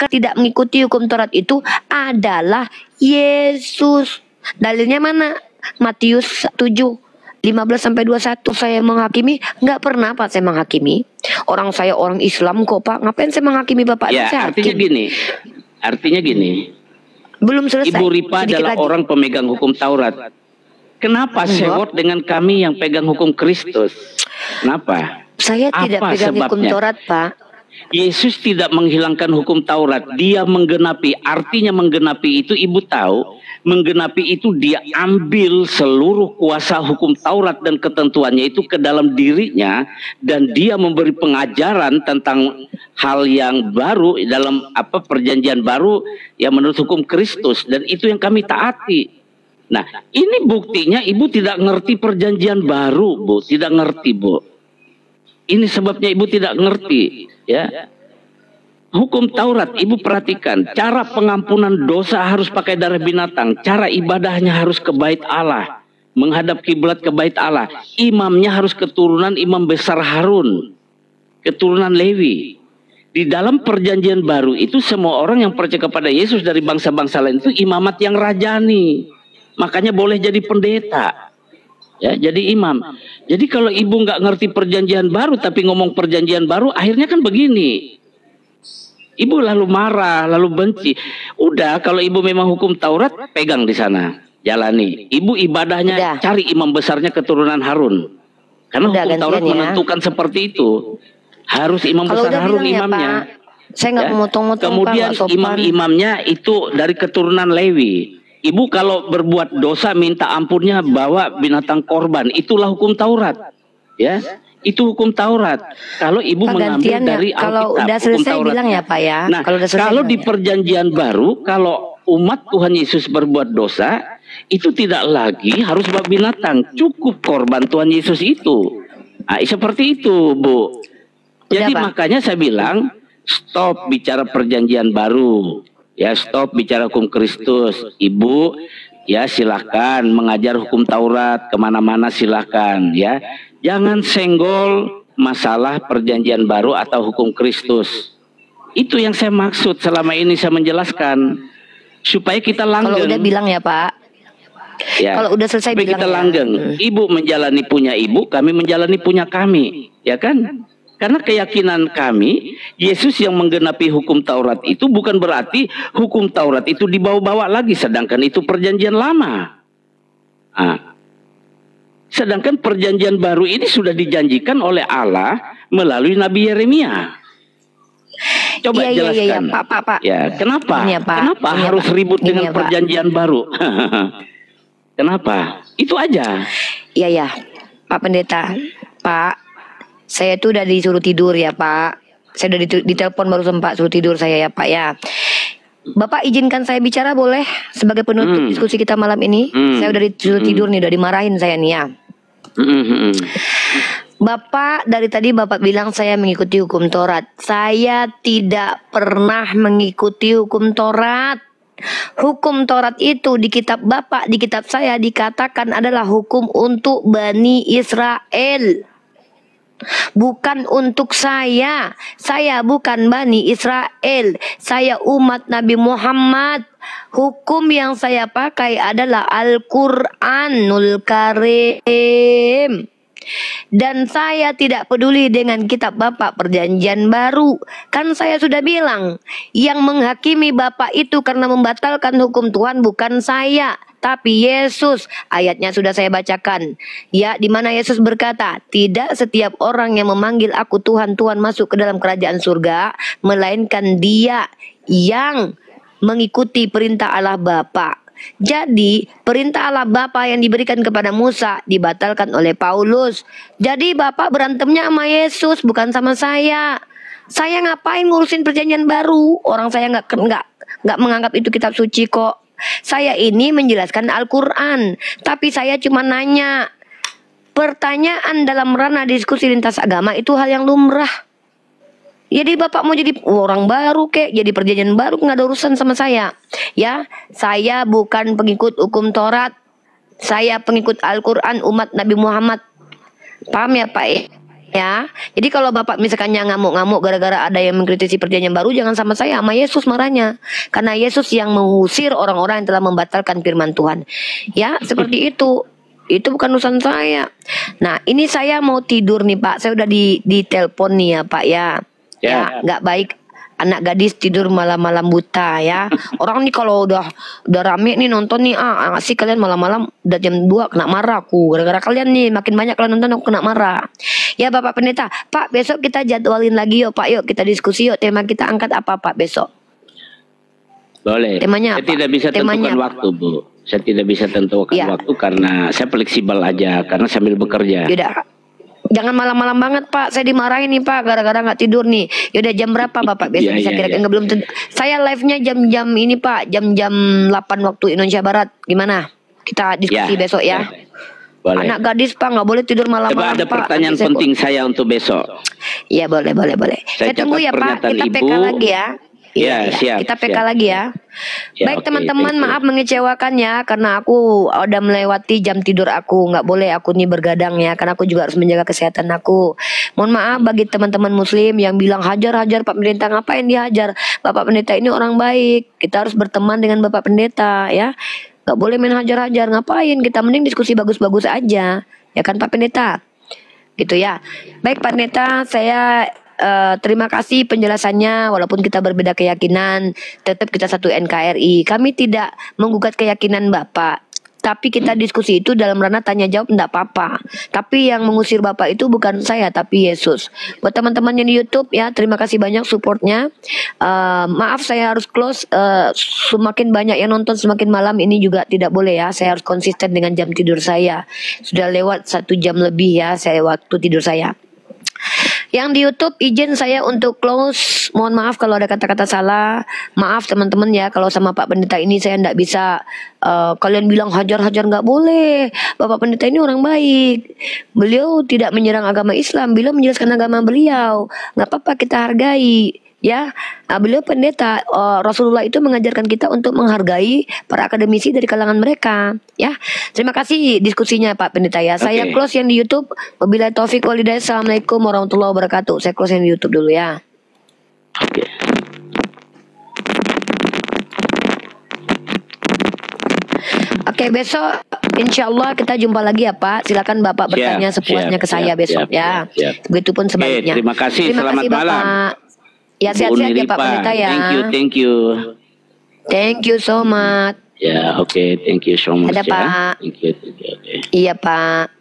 tidak mengikuti hukum Taurat itu adalah Yesus. Dalilnya mana? Matius 7:15-21. Saya menghakimi? Nggak pernah Pak saya menghakimi. Orang saya orang Islam kok Pak. Ngapain saya menghakimi Bapak? Ya, saya artinya gini. Belum selesai. Ibu Ripa adalah orang pemegang hukum Taurat. Kenapa sewot dengan kami yang pegang hukum Kristus? Kenapa? Saya tidak pegang hukum Taurat, Pak. Yesus tidak menghilangkan hukum Taurat, dia menggenapi. Artinya menggenapi itu ibu tahu, menggenapi itu dia ambil seluruh kuasa hukum Taurat dan ketentuannya itu ke dalam dirinya, dan dia memberi pengajaran tentang hal yang baru dalam perjanjian baru yang menurut hukum Kristus, dan itu yang kami taati. Nah, ini buktinya ibu tidak ngerti perjanjian baru, Bu, tidak ngerti, Bu. Ini sebabnya ibu tidak ngerti, ya. Hukum Taurat, ibu perhatikan, cara pengampunan dosa harus pakai darah binatang, cara ibadahnya harus ke bait Allah, menghadap kiblat ke bait Allah. Imamnya harus keturunan imam besar Harun, keturunan Lewi. Di dalam perjanjian baru itu semua orang yang percaya kepada Yesus dari bangsa-bangsa lain itu imamat yang rajani. Makanya boleh jadi pendeta. Ya, jadi imam. Jadi kalau ibu nggak ngerti perjanjian baru tapi ngomong perjanjian baru, akhirnya kan begini. Ibu lalu marah, lalu benci. Udah, kalau ibu memang hukum Taurat, pegang di sana, jalani. Ibu ibadahnya cari imam besarnya keturunan Harun. Karena hukum Taurat menentukan seperti itu. Harus imam besar Harun imamnya. Pak, saya nggak memotong-motong. Kemudian imam-imamnya itu dari keturunan Lewi. Ibu kalau berbuat dosa minta ampunnya bawa binatang korban, itulah hukum Taurat, ya, itu hukum Taurat. Kalau ibu mengambil dari Alkitab, kalau udah selesai bilang ya Pak ya. Nah, kalau di perjanjian baru, kalau umat Tuhan Yesus berbuat dosa, itu tidak lagi harus bawa binatang, cukup korban Tuhan Yesus itu. Nah, seperti itu, Bu. Jadi makanya saya bilang stop bicara perjanjian baru. Ya, stop bicara hukum Kristus. Ibu, ya silahkan mengajar hukum Taurat kemana-mana silahkan, ya. Jangan senggol masalah perjanjian baru atau hukum Kristus. Itu yang saya maksud selama ini saya menjelaskan. Supaya kita langgeng. Kalau udah bilang ya Pak. Ya, kalau udah selesai bilang kita langgeng. Ibu menjalani punya ibu, kami menjalani punya kami. Ya kan? Karena keyakinan kami, Yesus yang menggenapi hukum Taurat itu bukan berarti hukum Taurat itu dibawa-bawa lagi, sedangkan itu perjanjian lama. Nah, sedangkan perjanjian baru ini sudah dijanjikan oleh Allah melalui Nabi Yeremia. Coba jelaskan. Pak. Ya, kenapa? Kenapa harus ribut dengan perjanjian baru? Kenapa? Itu aja. Iya, Pak Pendeta. Pak, saya tuh udah disuruh tidur ya Pak. Saya udah ditelepon baru sempat suruh tidur saya ya Pak ya. Bapak izinkan saya bicara boleh? Sebagai penutup diskusi kita malam ini. Saya udah disuruh tidur nih, udah dimarahin saya nih ya. Bapak dari tadi Bapak bilang saya mengikuti hukum Taurat. Saya tidak pernah mengikuti hukum Taurat. Hukum Taurat itu di kitab Bapak, di kitab saya dikatakan adalah hukum untuk Bani Israel. Bukan untuk saya. Saya bukan Bani Israel. Saya umat Nabi Muhammad. Hukum yang saya pakai adalah Al-Quranul Karim. Dan saya tidak peduli dengan kitab Bapak perjanjian baru. Kan saya sudah bilang, yang menghakimi Bapak itu karena membatalkan hukum Tuhan bukan saya, tapi Yesus. Ayatnya sudah saya bacakan. Ya, di mana Yesus berkata, tidak setiap orang yang memanggil aku Tuhan, Tuhan masuk ke dalam kerajaan surga, melainkan dia yang mengikuti perintah Allah Bapa. Jadi perintah Allah Bapa yang diberikan kepada Musa dibatalkan oleh Paulus. Jadi Bapak berantemnya sama Yesus, bukan sama saya. Saya ngapain ngurusin perjanjian baru? Orang saya nggak menganggap itu kitab suci kok. Saya ini menjelaskan Al-Quran, tapi saya cuma nanya. Pertanyaan dalam ranah diskusi lintas agama itu hal yang lumrah. Jadi Bapak mau jadi orang baru kek, jadi perjanjian baru, nggak ada urusan sama saya. Ya, saya bukan pengikut hukum Taurat. Saya pengikut Al-Quran umat Nabi Muhammad. Paham ya Pak? Ya, jadi kalau Bapak misalkannya ngamuk-ngamuk gara-gara ada yang mengkritisi perjanjian baru, jangan sama saya, sama Yesus marahnya. Karena Yesus yang mengusir orang-orang yang telah membatalkan firman Tuhan. Ya, seperti itu. Itu bukan urusan saya. Nah, ini saya mau tidur nih Pak. Saya udah di telepon nih ya Pak ya. Ya, nggak baik anak gadis tidur malam-malam buta ya. Orang nih kalau udah rame nih nonton nih, sih kalian malam-malam udah jam 2 kena marah aku. Gara-gara kalian nih makin banyak kalian nonton aku kena marah. Ya Bapak Pendeta, Pak besok kita jadwalin lagi yuk Pak, yuk kita diskusi yuk, tema kita angkat apa Pak besok? Boleh. Temanya saya apa? tidak bisa tentukan waktu Bu. Saya tidak bisa tentukan waktu karena saya fleksibel aja, karena sambil bekerja. Yaudah. Jangan malam-malam banget Pak, saya dimarahin nih Pak gara-gara nggak tidur nih. Yaudah jam berapa Bapak besok bisa kira-kira? Belum saya live-nya jam-jam ini Pak, jam-jam 8 waktu Indonesia Barat. Gimana? Kita diskusi besok ya. Boleh. Anak gadis Pak nggak boleh tidur malam-malam Pak. Ada pertanyaan penting saya untuk besok. Iya boleh. Saya tunggu ya Pak, kita PK lagi ya. Iya, siap. Kita PK lagi ya. Baik teman-teman, maaf mengecewakan ya karena aku udah melewati jam tidur aku. Nggak boleh aku nih bergadang ya, karena aku juga harus menjaga kesehatan aku. Mohon maaf bagi teman-teman muslim yang bilang hajar Pak Pendeta, ngapain dihajar? Bapak Pendeta ini orang baik. Kita harus berteman dengan Bapak Pendeta ya. Nggak boleh main hajar-hajar, ngapain? Kita mending diskusi bagus-bagus aja. Ya kan Pak Pendeta? Gitu ya. Baik Pak Pendeta, saya terima kasih penjelasannya. Walaupun kita berbeda keyakinan, tetap kita satu NKRI. Kami tidak menggugat keyakinan Bapak, tapi kita diskusi itu dalam ranah tanya jawab, enggak apa-apa. Tapi yang mengusir Bapak itu bukan saya, tapi Yesus. Buat teman-teman yang di YouTube ya, terima kasih banyak supportnya. Maaf saya harus close. Semakin banyak yang nonton semakin malam ini juga tidak boleh ya. Saya harus konsisten dengan jam tidur saya. Sudah lewat 1 jam lebih ya saya waktu tidur saya. Yang di YouTube izin saya untuk close. Mohon maaf kalau ada kata-kata salah. Maaf teman-teman ya kalau sama Pak Pendeta ini saya tidak bisa. Kalian bilang hajar-hajar nggak boleh. Bapak Pendeta ini orang baik. Beliau tidak menyerang agama Islam. Beliau menjelaskan agama beliau. Nggak apa-apa, kita hargai. Ya, beliau pendeta. Rasulullah itu mengajarkan kita untuk menghargai para akademisi dari kalangan mereka. Ya, terima kasih diskusinya Pak Pendeta ya. Saya close yang di YouTube. Wabillahi taufik walhidayah. Assalamualaikum warahmatullahi wabarakatuh. Saya close yang di YouTube dulu ya. Oke, besok insya Allah kita jumpa lagi ya Pak. Silakan Bapak bertanya sepuasnya ke saya besok ya. Begitupun sebaliknya. Terima kasih. Selamat malam. Ya sehat-sehat ya Pak Pendeta ya. Thank you. Thank you so much. Ya, thank you so much. Ada Pak. Thank you. Iya Pak.